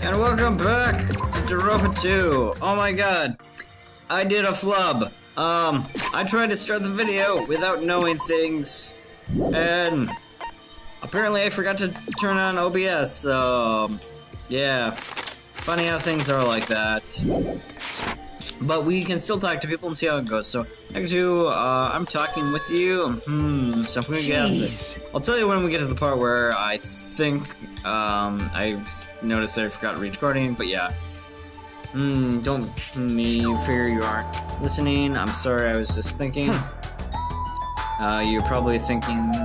And welcome back to Danganronpa2. Oh my god, I did a flub. I tried to start the video without knowing things, and apparently I forgot to turn on OBS, so yeah. Funny how things are like that. But we can still talk to people and see how it goes. So, I'm talking with you. So I'm gonna get out of this. I'll tell you when we get to the part where I think, I've noticed that I forgot to read recording, but yeah. Don't me fear you aren't listening. I'm sorry, I was just thinking. You're probably thinking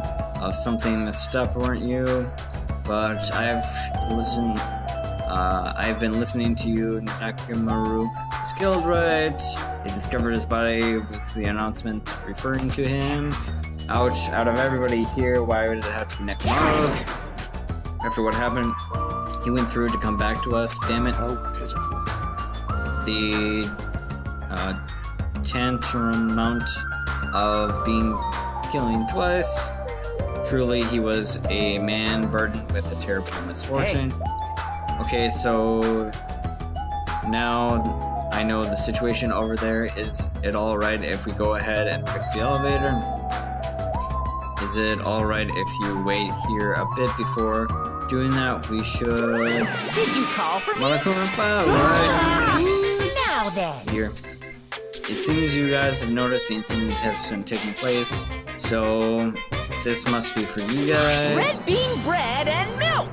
of something messed up, weren't you? But I've been listening to you. Nakimaru is killed, right? They discovered his body with the announcement referring to him. Ouch, out of everybody here, why would it have to be Nakimaru? After what happened, he went through to come back to us, damn it. The tantamount of killing twice. Truly, he was a man burdened with a terrible misfortune. Okay, so now I know the situation over there. Is it alright if we go ahead and fix the elevator? Is it alright if you wait here a bit before doing that? We should... Did you call for me? Right? Now then. Here. It seems you guys have noticed the incident has been taking place, so this must be for you guys. Red bean bread and milk.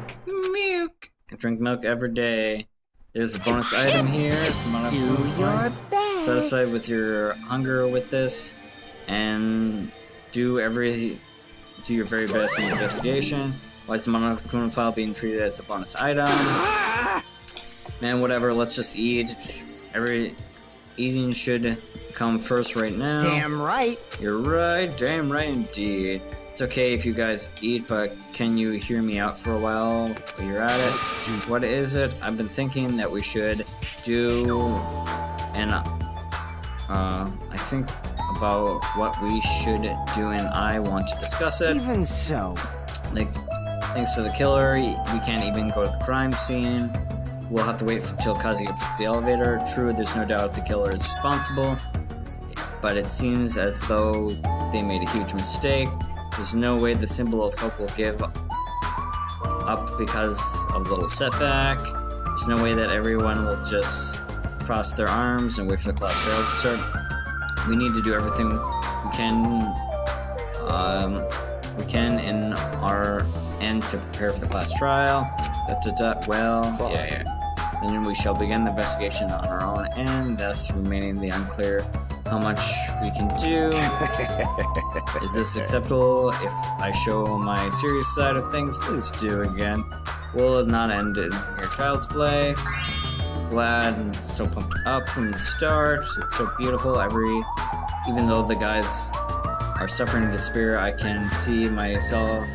Milk. I drink milk every day. There's a bonus item here. It's Do your best. Set aside with your hunger with this, and do your very best in the investigation. Why is the Monokuma file being treated as a bonus item? Man, whatever. Let's just eat. Eating should come first right now. Damn right. You're right. Damn right indeed. It's okay if you guys eat, but can you hear me out for a while you're at it? What is it? I've been thinking that we should do, and I think about what we should do, and I want to discuss it. Even so. Like, thanks to the killer, we can't even go to the crime scene. We'll have to wait until Kazuya fixes the elevator. True, there's no doubt the killer is responsible, but it seems as though they made a huge mistake. There's no way the symbol of hope will give up because of a little setback. There's no way that everyone will just cross their arms and wait for the class trial to start. We need to do everything we can in our end to prepare for the class trial. Well, yeah. Then we shall begin the investigation on our own end, thus remaining the unclear how much we can do. Is this acceptable if I show my serious side of things? Please do again. Will it not end in your child's play? Glad and so pumped up from the start. It's so beautiful. Even though the guys are suffering despair, I can see myself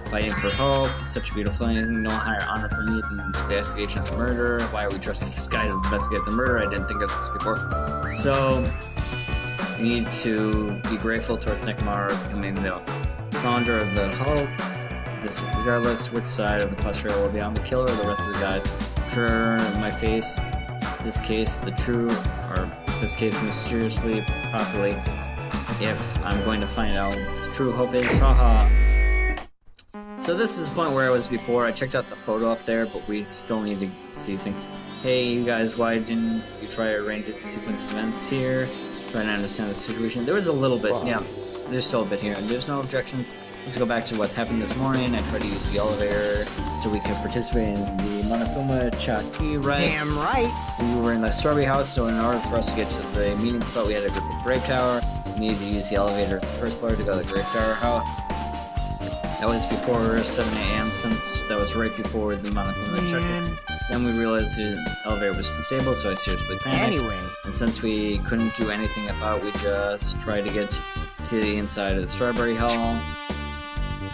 fighting for hope. It's such a beautiful thing. No higher honor for me than the investigation of the murder. Why are we trusting this guy to investigate the murder? I didn't think of this before. So, we need to be grateful towards Nakimaru becoming the founder of the hope. This, regardless which side of the class trial will be on, the killer or the rest of the guys. For my face, this case mysteriously, properly, if I'm going to find out what the true hope is. Haha. So this is the point where I was before. I checked out the photo up there, but we still need to see things. Hey, you guys, why didn't you try to arrange the sequence of events here? Trying to understand the situation. There was a little bit, yeah. There's still a bit here, and there's no objections. Let's go back to what's happened this morning. I tried to use the elevator so we could participate in the Monokuma Chaki, right? Damn right. We were in the strawberry house, so in order for us to get to the meeting spot, we had to go to the grape tower. We needed to use the elevator at the first floor to go to the grape tower house. That was before 7 a.m. since that was right before the Monokuma Chaki. Then we realized the elevator was disabled, so I seriously panicked. Anyway. And since we couldn't do anything about it, we just tried to get to the inside of the strawberry hall.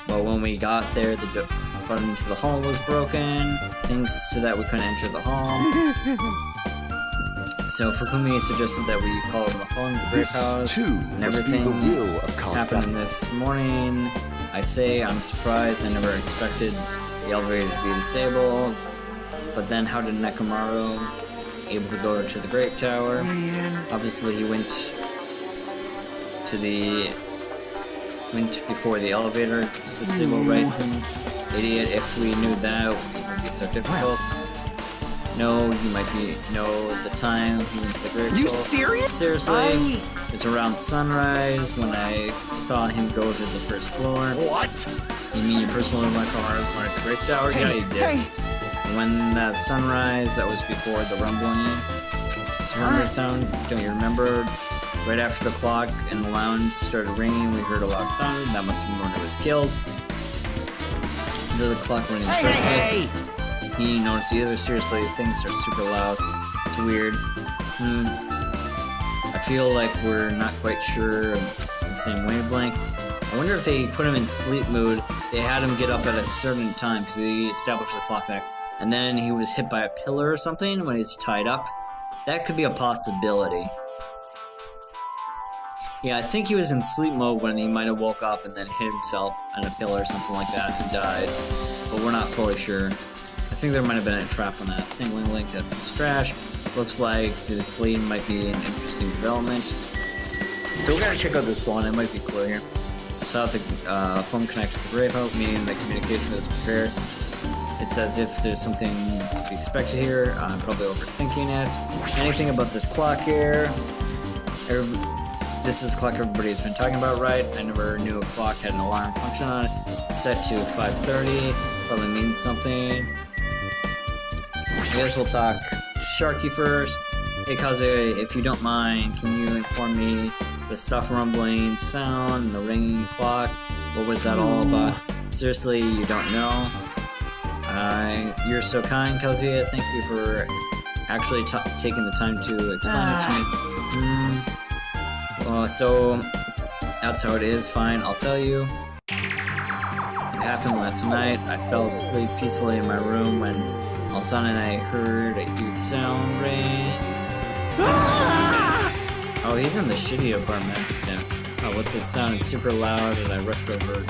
But when we got there, the button to the hall was broken. Thanks to that, we couldn't enter the hall. So Fukumi suggested that we call the hall in the grape house, and everything happened this morning. I say I'm surprised. I never expected the elevator to be disabled. But then how did Nekomaru able to go to the Grape Tower? Obviously he went before the elevator. It's a civil right? Idiot, if we knew that, it would be so difficult. No, you might be. No, the time he went to the Grape Tower. You serious? Seriously? It was around sunrise when I saw him go to the first floor. What? You mean your personal car went to the Grape Tower? Yeah, you did. When that sunrise, that was before the rumbling. Remember the sound? Don't you remember? Right after the clock in the lounge started ringing, we heard a loud thunder. That must have been when it was killed. After the clock ringing first he noticed either. Seriously, things are super loud. It's weird. I feel like we're not quite sure of the same wavelength. I wonder if they put him in sleep mood. They had him get up at a certain time because they established the clock back. And then he was hit by a pillar or something when he's tied up. That could be a possibility. Yeah, I think he was in sleep mode when he might have woke up and then hit himself on a pillar or something like that and died. But we're not fully sure. I think there might have been a trap on that. Same wavelength, that's just trash. Looks like this lead might be an interesting development. So we're gonna check out this one, it might be cool here. Saw the phone connect to the Grape House, meaning the communication is prepared. It's as if there's something to be expected here. I'm probably overthinking it. Anything about this clock here? This is the clock everybody's been talking about, right? I never knew a clock had an alarm function on it. It's set to 5:30. Probably means something. I guess we'll talk Sharky first. Hey Kazuya, if you don't mind, can you inform me the soft rumbling sound and the ringing clock? What was that all about? Seriously, you don't know? You're so kind, Kazuya. Thank you for actually taking the time to explain it to me. So that's how it is. Fine, I'll tell you. It happened last night. I fell asleep peacefully in my room when all of a sudden I heard a huge sound ring. Oh, he's in the shitty apartment. Yeah. Oh, what's that sound? It's super loud, and I rushed over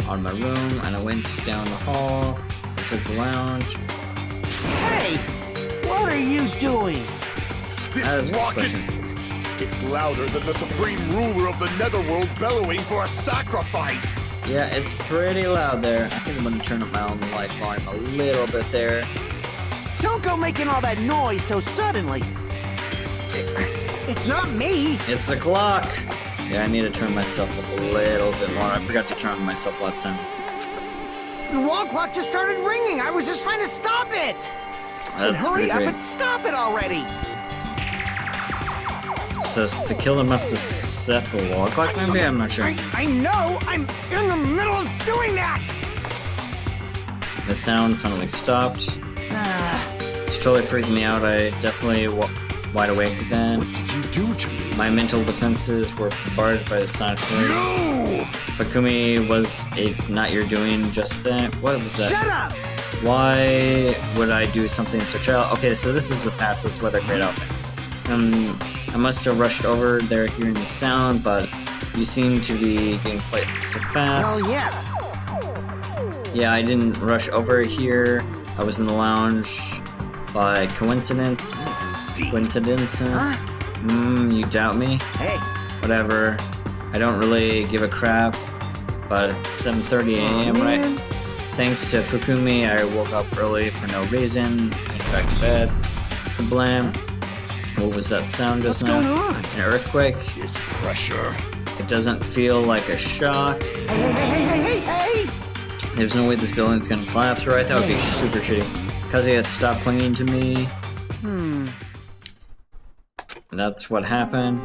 on my room, and I went down the hall towards the lounge. Hey, what are you doing? This rocket! It's louder than the supreme ruler of the netherworld bellowing for a sacrifice! Yeah, it's pretty loud there. I think I'm gonna turn up my own light volume a little bit there. Don't go making all that noise so suddenly. It's not me. It's the clock! Yeah, I need to turn myself up a little bit more. I forgot to turn on myself last time. The wall clock just started ringing. I was just trying to stop it. That's hurry pretty up great. and stop it already. So the killer must have set the wall clock maybe? I'm not sure. I know. I'm in the middle of doing that. The sound suddenly stopped. It's totally freaking me out. I definitely wide awake again. What did you do to me? My mental defenses were bombarded by the sonic wave. No! Fakumi, was it not your doing just then? What was that? Shut up! Why would I do something so child? Okay, so this is the past. That's why they're great outfit. I must have rushed over there hearing the sound, but you seem to be getting quite so fast. Oh yeah. Yeah, I didn't rush over here. I was in the lounge by coincidence. Coincidence? You doubt me? Hey. Whatever. I don't really give a crap. But 7:30 a.m., right? Thanks to Fukumi, I woke up early for no reason. Went back to bed. Kablam. What was that sound just now? What's going on? An earthquake? This pressure. It doesn't feel like a shock. Hey! There's no way this building's gonna collapse, right? That would be super shitty. Kazuya stopped clinging to me. That's what happened.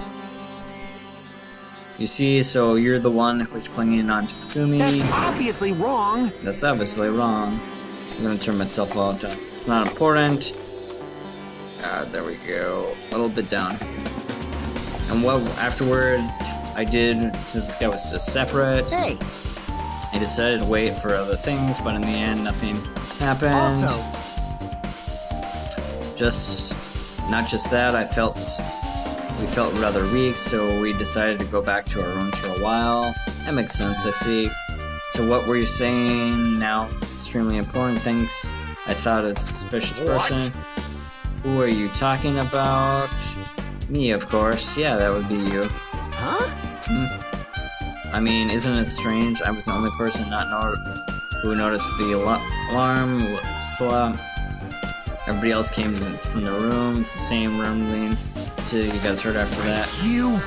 You see, so you're the one who's clinging on to Fukumi. That's obviously wrong. That's obviously wrong. I'm gonna turn myself out. It's not important. There we go. A little bit down. And what afterwards I did, since this guy was just separate, Hey. I decided to wait for other things, but in the end, nothing happened. Also, Not just that, we felt rather weak, so we decided to go back to our rooms for a while. That makes sense, I see. So what were you saying now? It's extremely important. Thanks I thought a suspicious person. Who are you talking about? Me, of course. Yeah, that would be you. Huh? I mean, isn't it strange? I was the only person who noticed the alarm. Everybody else came from the room. It's the same rumbling. So you guys heard after that. You.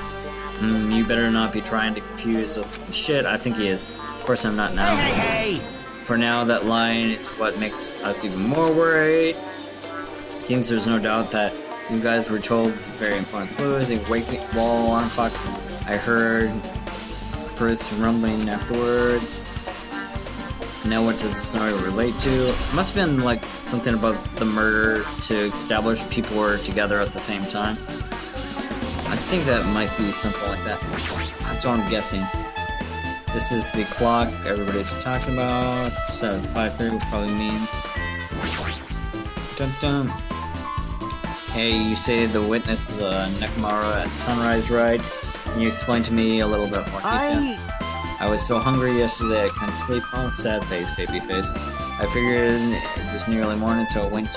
You better not be trying to confuse us. Shit, I think he is. Of course I'm not now. Hey! For now, that line is what makes us even more worried. Seems there's no doubt that you guys were told very important clues. A waking wall alarm clock. I heard first rumbling afterwards. Now what does the scenario relate to? It must have been like something about the murder to establish people were together at the same time. I think that might be something like that. That's what I'm guessing. This is the clock everybody's talking about. So 5:30 probably means. Dun dun. Hey, you say the witness the Nekomaru at sunrise, right? Can you explain to me a little bit more detail? I was so hungry yesterday I couldn't sleep. Oh, sad face, baby face. I figured it was nearly morning, so I went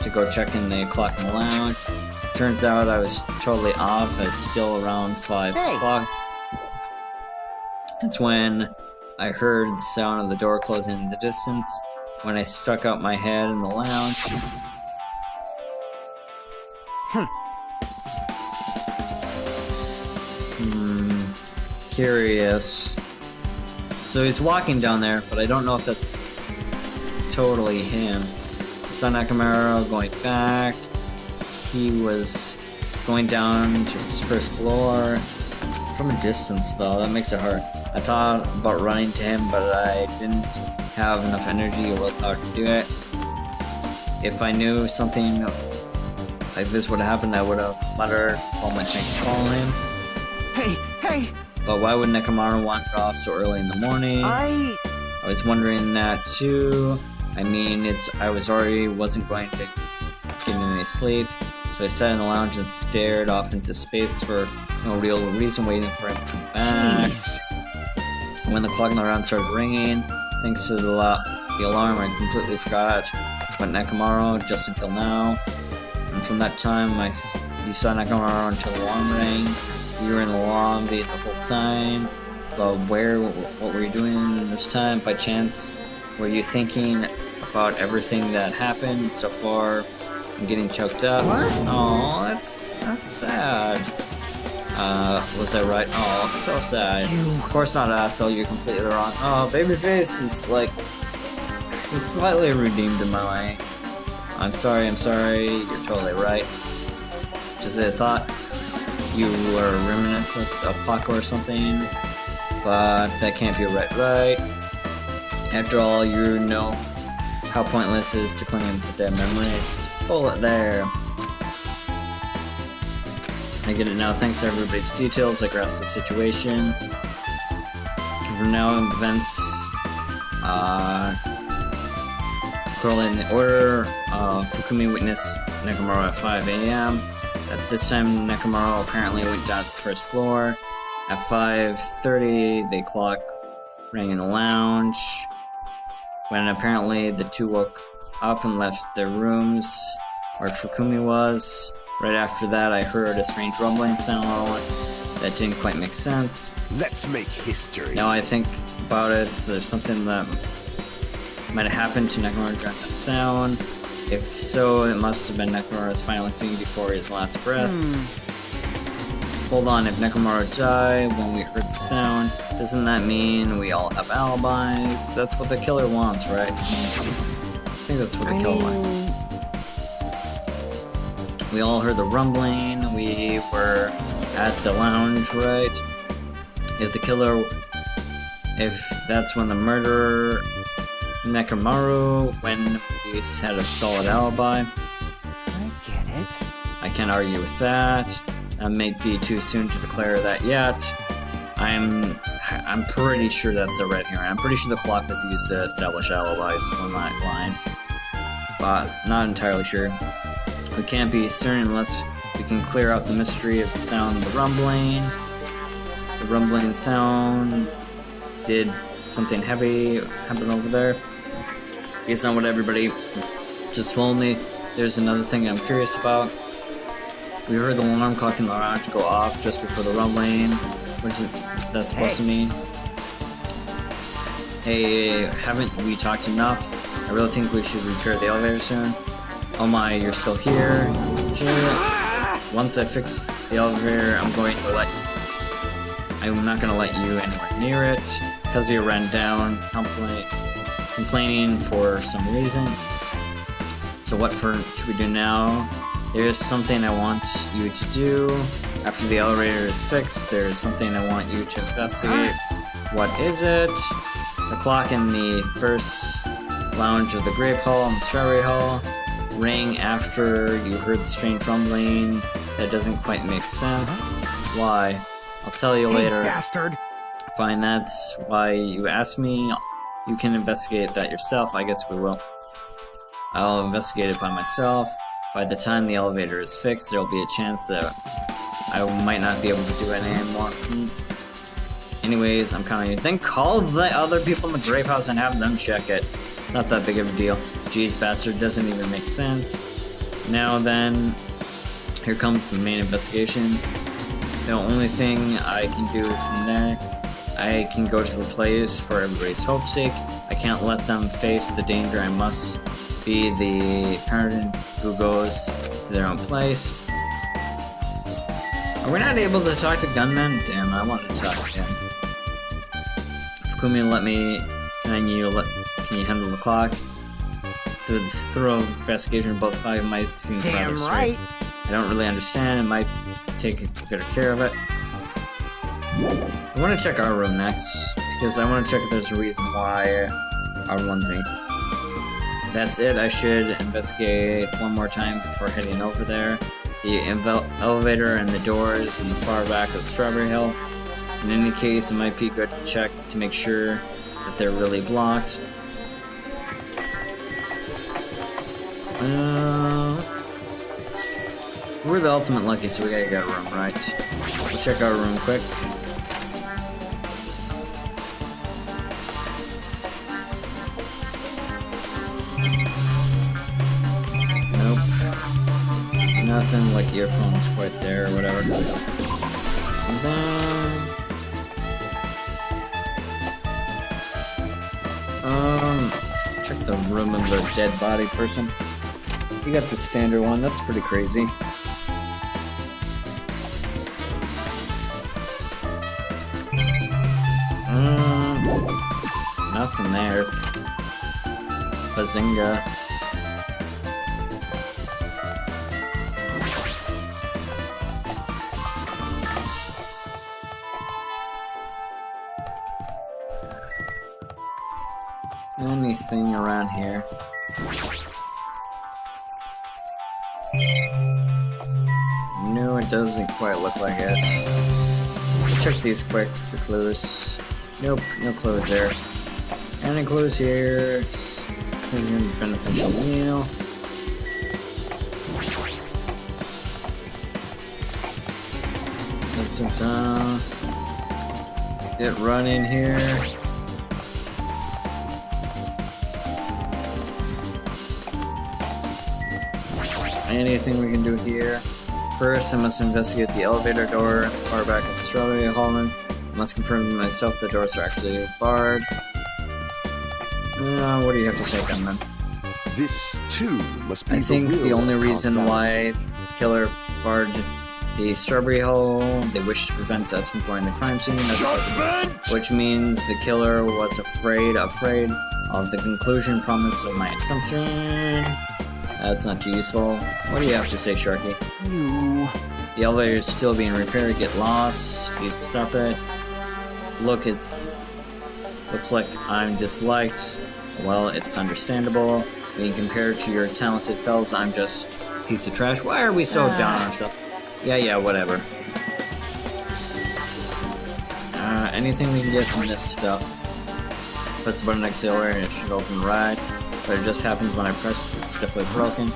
to go check in the clock in the lounge. Turns out I was totally off. It's still around 5 o'clock. It's when I heard the sound of the door closing in the distance. When I stuck out my head in the lounge. Curious. So he's walking down there, but I don't know if that's totally him. I saw Nakamura going back. He was going down to his first floor. From a distance, though, that makes it hard. I thought about running to him, but I didn't have enough energy or willpower to do it. If I knew something like this would happen, I would have muttered all my strength to call him. Hey! But why would Nekomaru wander off so early in the morning? I was wondering that too. I mean, I wasn't going to get any sleep, so I sat in the lounge and stared off into space for no real reason, waiting for him to come back. Jeez. When the clock in the round started ringing, thanks to the alarm, I completely forgot about Nekomaru just until now. And from that time, you saw Nekomaru until the alarm rang. You were in the lobby the whole time, but what were you doing this time? By chance, were you thinking about everything that happened so far? I'm getting choked up. What? Oh, that's sad. Was I right? Oh, so sad. Of course not, asshole. You're completely wrong. Oh, babyface is like, he's slightly redeemed in my way. I'm sorry. You're totally right. Just a thought. You were reminiscence of Paco or something, but that can't be right. After all, you know how pointless it is to cling to dead memories. Pull it there. I get it now. Thanks to everybody's details, I grasp the situation. From now, events correlate in the order. Fukumi witnessed Nekomaru at 5 a.m. At this time, Nekomaru apparently went down to the first floor. At 5:30, the clock rang in the lounge. When apparently the two woke up and left their rooms where Fukumi was. Right after that, I heard a strange rumbling sound that didn't quite make sense. Let's make history. Now I think about it, there's something that might have happened to Nekomaru during that sound. If so, it must have been Nekomaru's final scene before his last breath. Hold on, if Nekomaru died when we heard the sound, doesn't that mean we all have alibis? That's what the killer wants, right? I think that's what the killer wants. We all heard the rumbling, we were at the lounge, right? If that's when the murderer, Nekomaru, when we had a solid alibi. I get it. I can't argue with that. That may be too soon to declare that yet. I'm pretty sure that's the red herring. I'm pretty sure the clock was used to establish alibis on that line, but not entirely sure. We can't be certain unless we can clear out the mystery of the sound of the rumbling. The rumbling sound. Did something heavy happen over there? It's not what everybody just told me. There's another thing I'm curious about. We heard the alarm clock in the garage go off just before the rumbling. What is that supposed to mean? Hey, haven't we talked enough? I really think we should repair the elevator soon. Oh my, you're still here? Shit. Once I fix the elevator, I'm not gonna let you anywhere near it. Because you ran down, complaining for some reason. So what should we do now? There's something I want you to do. After the elevator is fixed, there's something I want you to investigate. What is it? The clock in the first lounge of the Grape Hall and the Strawberry Hall rang after you heard the strange rumbling. That doesn't quite make sense. Why? I'll tell you later. Bastard! Fine, that's why you asked me. You can investigate that yourself. I guess we will. I'll investigate it by myself. By the time the elevator is fixed, there'll be a chance that I might not be able to do it anymore. Anyways, I'm counting you. Then call the other people in the Grape House and have them check it. It's not that big of a deal. Jeez, bastard, doesn't even make sense. Now then, here comes the main investigation. The only thing I can do from there, I can go to the place for everybody's hope's sake. I can't let them face the danger. I must be the parent who goes to their own place. Are we not able to talk to gunmen? Damn, I want to talk to him. Fukumi, can you handle the clock? Through this thorough investigation, both might seem rather Damn straight. right. I don't really understand. It might take better care of it. I want to check our room next, because I want to check if there's a reason why our one thing. That's it. I should investigate one more time before heading over there. The elevator and the doors in the far back of the Strawberry Hill. In any case, it might be good to check to make sure that they're really blocked. We're the ultimate lucky, so we gotta get a room, right? We'll check our room quick. Nope. Nothing like earphones quite there or whatever. And then... check the room of the dead body person. We got the standard one, that's pretty crazy. Nothing there. Bazinga. Anything around here? No, it doesn't quite look like it. Check these quick for clues. Nope, no clues there. Any clues here? Beneficial meal. Get run in here. Anything we can do here? First, I must investigate the elevator door far back at the Strawberry Hall. I must confirm to myself the doors are actually barred. What do you have to say, gunman? This too must be. I think the only reason why the killer barred the Strawberry Hall, they wish to prevent us from going to the crime scene. That's which means the killer was afraid of the conclusion promise of my assumption. That's not too useful. What do you have to say, Sharky? You. The elevator is still being repaired. Get lost. Please stop it. Look, looks like I'm disliked. Well, it's understandable. Being compared to your talented fellows, I'm just a piece of trash. Why are we so down on ourselves? Yeah, whatever. Anything we can get from this stuff. Press the button next to the elevator and it should open right. But it just happens when I press, it's definitely broken.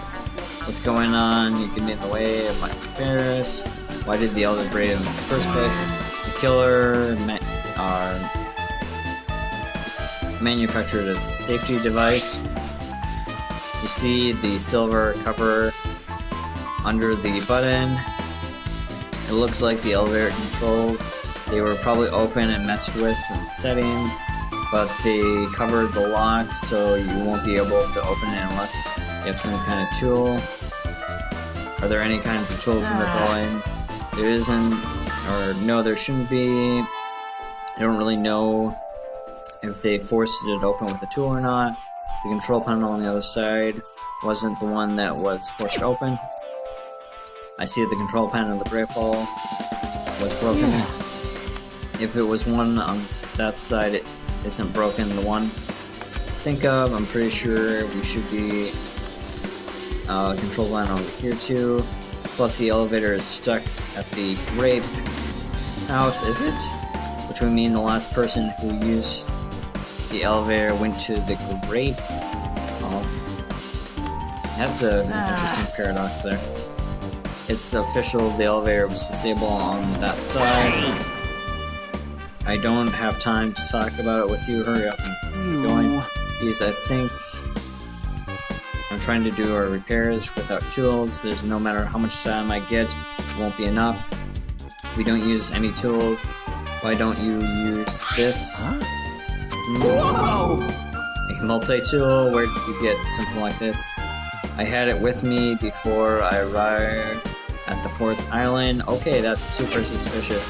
What's going on? You can be in the way of my repairs. Why did the elevator break in the first place? The killer manufactured a safety device. You see the silver cover under the button. It looks like the elevator controls, they were probably open and messed with in settings, but they covered the lock so you won't be able to open it unless you have some kind of tool. Are there any kinds of tools in the building? There isn't, or no, there shouldn't be. I don't really know if they forced it open with a tool or not. The control panel on the other side wasn't the one that was forced open. I see the control panel of the brake ball was broken. If it was one on that side, it isn't broken. The one think of, I'm pretty sure we should be control panel over here too. Plus the elevator is stuck at the grape house, is it? Which would mean the last person who used the elevator went to the grape. Oh, that's an interesting paradox there. It's official, the elevator was disabled on that side. I don't have time to talk about it with you. Hurry up and let's get going. These, I think, I'm trying to do our repairs without tools. There's no matter how much time I get, it won't be enough. We don't use any tools. Why don't you use this? Whoa! A multi-tool? Where did you get something like this? I had it with me before I arrived at the 4th island. Okay, that's super suspicious.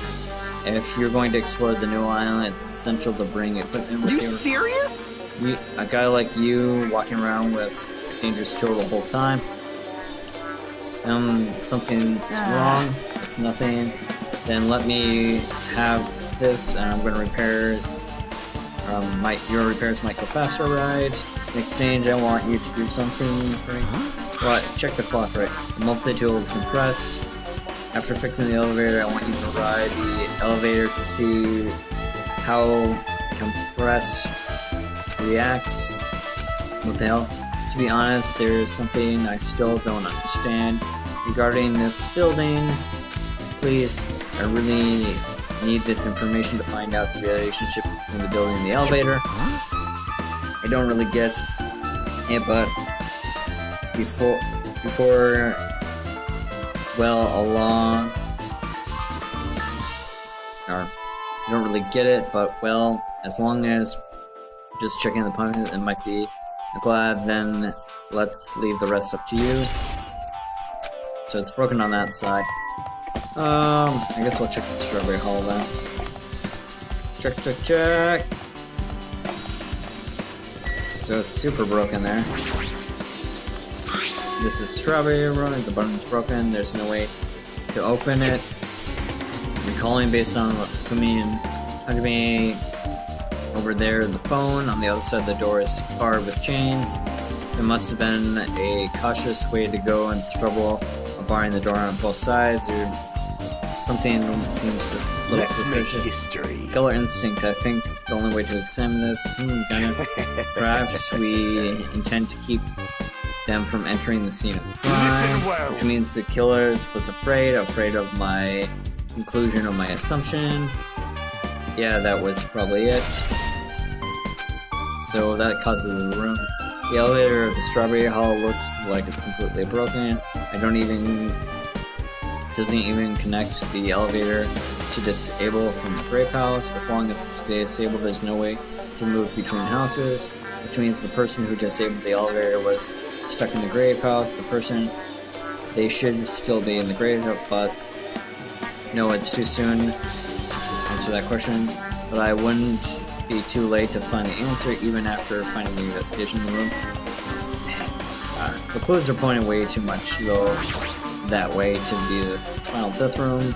If you're going to explore the new island, it's essential to bring equipment with you. You serious? A guy like you walking around with a dangerous tool the whole time. Something's wrong. It's nothing. Then let me have this, and I'm going to repair it. Your repairs might go faster, right? In exchange, I want you to do something for me. What? Check the clock, right? The multi-tool is compressed. After fixing the elevator, I want you to ride the elevator to see how compress reacts. What the hell? To be honest, there's something I still don't understand regarding this building. Please, I really need this information to find out the relationship between the building and the elevator. I don't really get it, but before well along, or I don't really get it, but well, as long as just checking the punches, it might be glad, then let's leave the rest up to you. So it's broken on that side. I guess we'll check the strawberry hall then. Check. So it's super broken there. This is strawberry room, the button's broken, there's no way to open it. Recalling based on what Fukumi and Hajime over there, the phone, on the other side of the door is barred with chains. There must have been a cautious way to go and trouble of barring the door on both sides, or something seems just a little suspicious. History. Killer instinct, I think the only way to examine this, perhaps we intend to keep them from entering the scene of the crime, well. Which means the killer was afraid of my conclusion or my assumption. Yeah, that was probably it. So that causes the room. The elevator of the strawberry hall looks like it's completely broken. Doesn't even connect the elevator to disable from the grape house. As long as it stays disabled, there's no way to move between houses, which means the person who disabled the elevator was stuck in the grape house. They should still be in the grape house, but no, it's too soon to answer that question. But I wouldn't be too late to find the answer, even after finding the investigation in the room. The clues are pointing way too much, though, that way to be the final death room.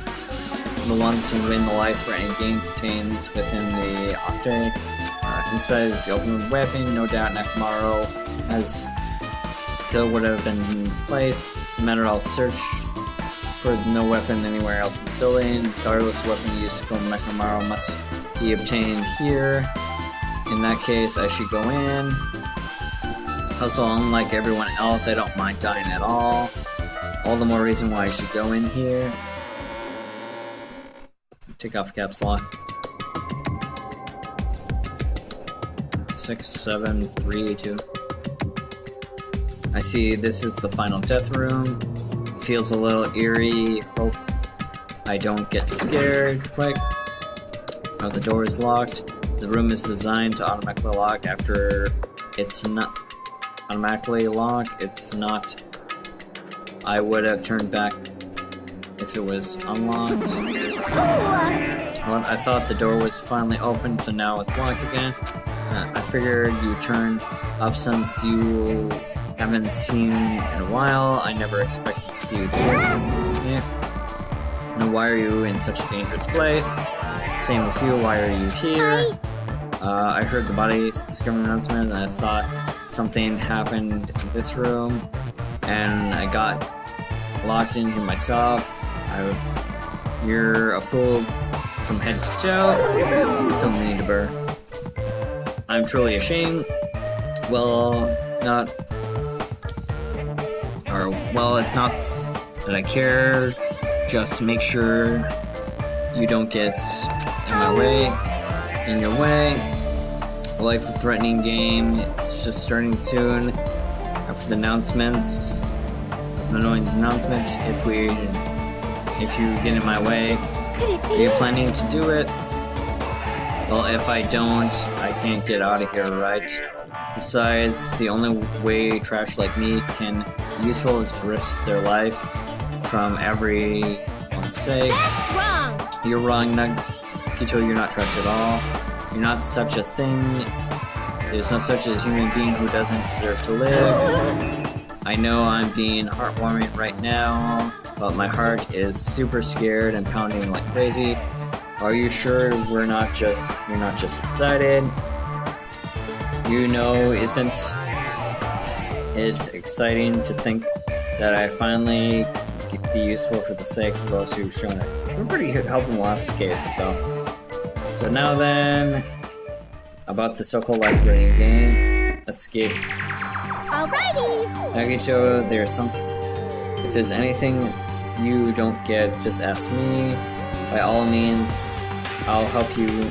The ones who win the life for any game contains within the object. Inside is the ultimate weapon. No doubt Nakamaro has kill would have been in this place. No matter, I'll search for no weapon anywhere else in the building. Regardless of weapon used to kill Nakamaro must be obtained here. In that case, I should go in. Also, unlike everyone else, I don't mind dying at all. All the more reason why I should go in here. Take off caps lock. 6, 7, 3, 2. I see this is the final death room. Feels a little eerie. Hope I don't get scared quick. Oh, the door is locked. The room is designed to automatically lock after it's not automatically locked. It's not. I would have turned back if it was unlocked. Well, I thought the door was finally open, so now it's locked again. I figured you turned up since you haven't seen in a while. I never expected to see you here. Yeah. Now, why are you in such a dangerous place? Same with you, why are you here? I heard the body's discovery announcement and I thought something happened in this room. And I got locked in here myself. You're a fool from head to toe. So mean to Burr. I'm truly ashamed. Well, it's not that I care. Just make sure you don't get in your way. A life-threatening game. It's just starting soon. After the announcements, if you get in my way, are you planning to do it? Well, if I don't, I can't get out of here, right? Besides, the only way trash like me can be useful is to risk their life from everyone's sake. That's wrong! You're wrong, Nagito, you're not trash at all. You're not such a thing. There's no such a human being who doesn't deserve to live. I know I'm being heartwarming right now, but my heart is super scared and pounding like crazy. Are you sure you're not just excited? You know, isn't it exciting to think that I finally be useful for the sake of those who've shown it? We're pretty helpful in the last case, though. So now then, about the so-called life-threatening game, Escape. Alrighty! Nagito, if there's anything you don't get, just ask me. By all means, I'll help you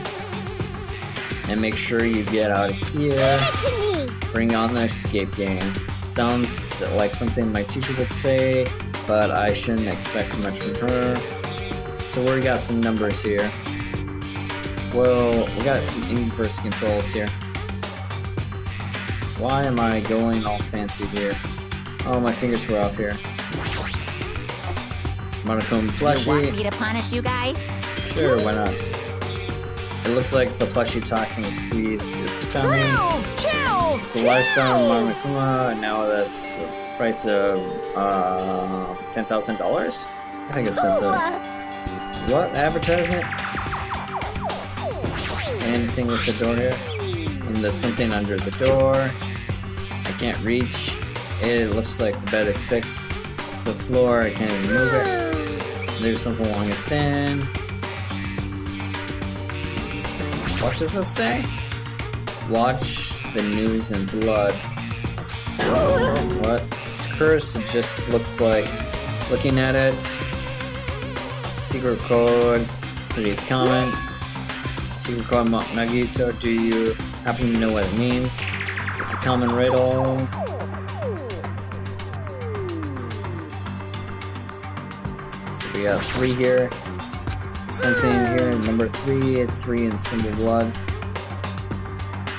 and make sure you get out of here. Give it to me! Bring on the escape game. Sounds like something my teacher would say, but I shouldn't expect too much from her. So we got some numbers here. Well, we got some inverse controls here. Why am I going all fancy here? Oh, my fingers were off here. Monochrome plushie. You want me to punish you guys? Sure, why not? It looks like the plushie talking squeeze its tummy. Chills! It's a lifetime Monokuma, and now that's a price of $10,000? I think it's something. What? Advertisement? Anything with the door here? And there's something under the door. I can't reach. It looks like the bed is fixed to the floor. I can't even move it. There's something long and thin. What does this say? Watch the news and blood. What? It's cursed. It just looks like looking at it. It's a secret code. Please comment. Secret code Nagito. Do you happen to know what it means? It's a common riddle. So we got 3 here. Something here, number 3, 3 in symbol blood.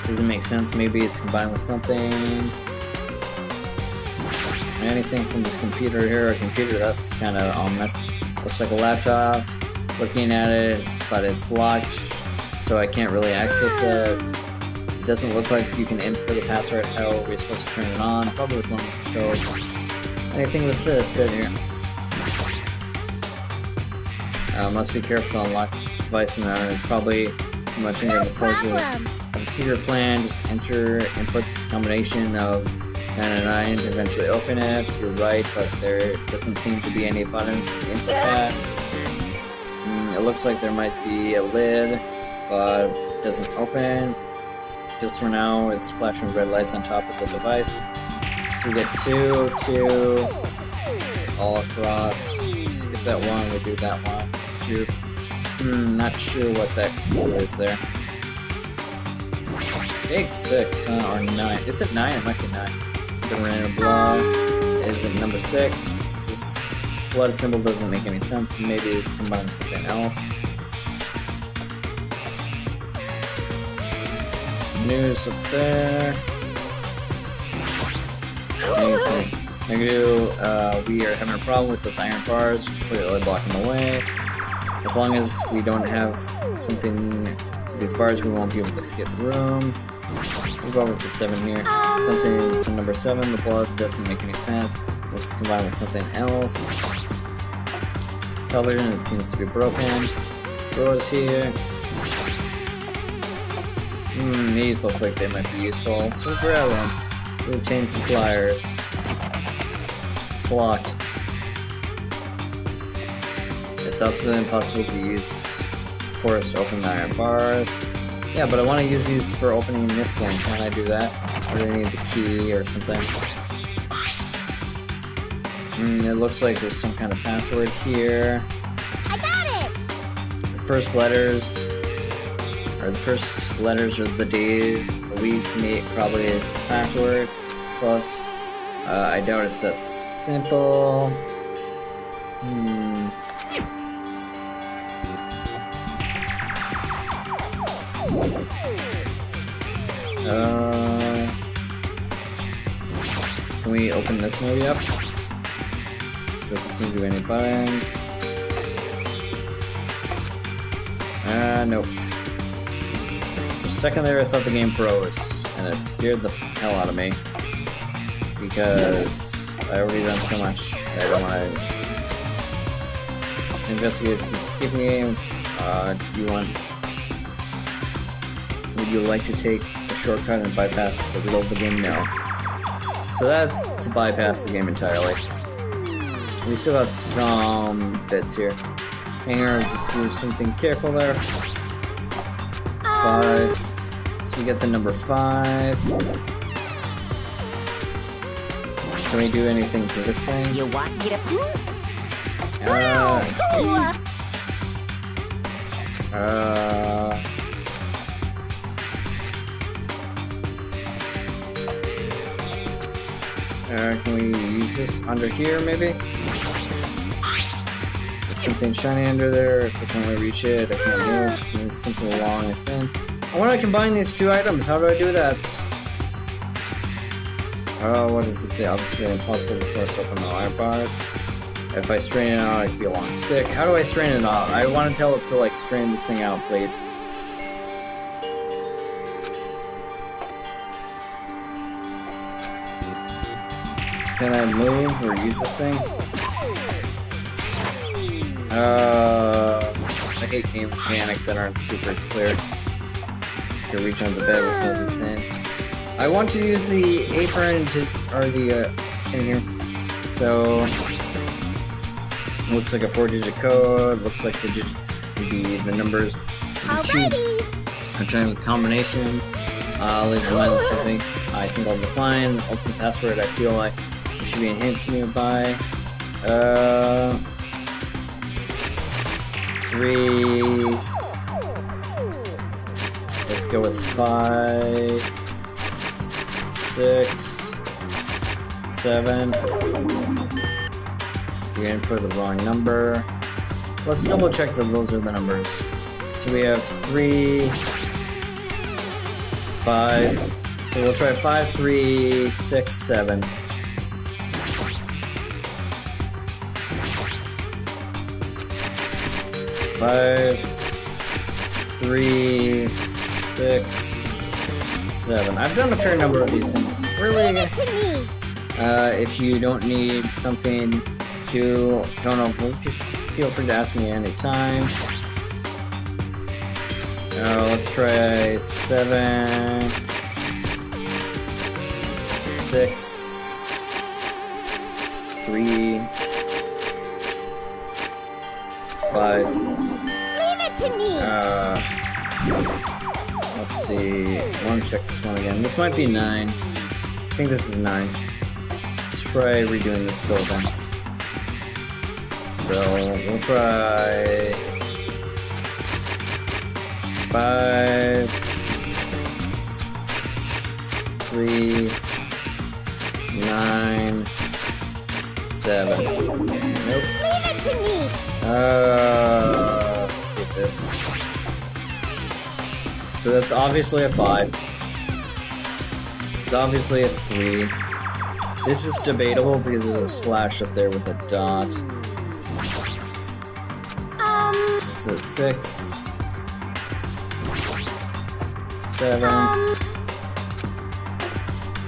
Doesn't make sense. Maybe it's combined with something. Anything from this computer here? A computer that's kind of all messed. Looks like a laptop. Looking at it, but it's locked, so I can't really access it. It doesn't look like you can input a password. How are we supposed to turn it on? Probably with one of these codes. Anything with this bit here? Must be careful to unlock this device, and I probably put my finger in the forges. Have a secret plan. Just input this combination of 9 and 9 to eventually open it. You're right, but there doesn't seem to be any buttons to input that. It looks like there might be a lid, but it doesn't open. Just for now, it's flashing red lights on top of the device. So we get 2, all across. Skip that one, we do that one. You're not sure what that is there. Big 6, or 9. Is it 9? It might be 9. It's something random blood is at number 6. This blood symbol doesn't make any sense. Maybe it's combined with something else. News up there. Nagito, we are having a problem with those iron bars, completely blocking the way. As long as we don't have something, these bars, we won't be able to escape the room. We'll go with the 7 here. Something is the number 7, the blood doesn't make any sense. We'll just combine with something else. Television, it seems to be broken. Drawers here. These look like they might be useful, so we'll grab them. We'll obtain some pliers. It's locked. It's absolutely impossible to use for us to open the iron bars. Yeah, but I want to use these for opening this thing. Can I do that? Or do I need the key or something? It looks like there's some kind of password here. I got it! The first letters are the days. The week, probably is the password. It's close. I doubt it's that simple. Can we open this maybe up? Doesn't seem to be any buttons. Nope. For a second there, I thought the game froze, and it scared the hell out of me. Because I already done so much. I don't want to investigate the skipping game. Would you like to take a shortcut and bypass the middle of the game? No. So that's to bypass the game entirely. We still got some bits here. Hanger, let's do something careful there. 5. So we get the number 5. Can we do anything to this thing? You want me to... Can we use this under here, maybe? There's something shiny under there. If I can only reach it, I can't move. There's something long and thin. I want to combine these 2 items. How do I do that? What does it say? Obviously impossible before I open the iron bars. If I strain it out, it could be a long stick. How do I strain it out? I want to tell it to, like, strain this thing out, please. Can I move or use this thing? I hate game mechanics that aren't super clear. You can reach under the bed with something thin. I want to use the apron or the thing here. So, looks like a 4-digit code. Looks like the digits can be the numbers. Alrighty! I'm trying a combination. I'll leave the mindless something. I think I'll decline. Open the password. I feel like there should be a hint nearby. 3. Let's go with 5, 6, 7. You're gonna put the wrong number. Let's double check that those are the numbers. So we have 3, 5. So we'll try 5, 3, 6, 7. 5, 3, 6, 7. I've done a fair number of these things. Really? Give it to me! If you don't need something, don't know, just feel free to ask me anytime. Let's try 7, 6, 3, 5. Leave it to me! Let's see. I want to check this one again. This might be 9. I think this is 9. Let's try redoing this code then. So we'll try 5, 3, 9, 7. Nope. Leave it to me. Get this. So that's obviously a 5. It's obviously a 3. This is debatable because there's a slash up there with a dot. It's at 6, 7,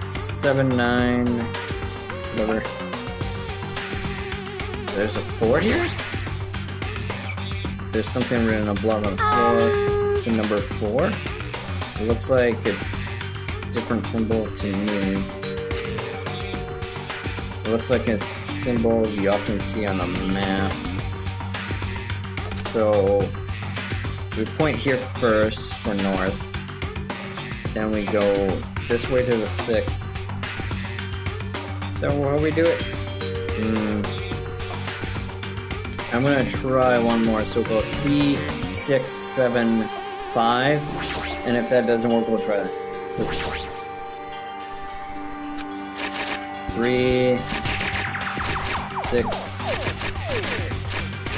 7, 9, whatever. There's a 4 here? There's something written above on the floor. It's a number 4. It looks like a different symbol to me. It looks like a symbol you often see on a map. So we point here first for north. Then we go this way to the 6. So how do we do it? I'm gonna try one more. So we'll go 3, 6, 7, 5. And if that doesn't work, we'll try that. So 3, 6,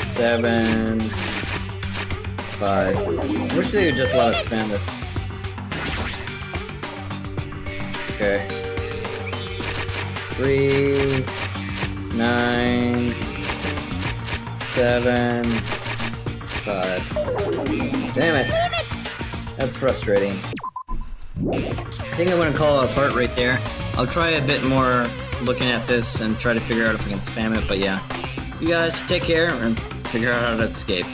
7, 5. I wish they would just let us spam this. Okay. 3, 9, 7, 5. Damn it. That's frustrating. I think I'm gonna call it apart right there. I'll try a bit more looking at this and try to figure out if I can spam it, but yeah. You guys take care and figure out how to escape.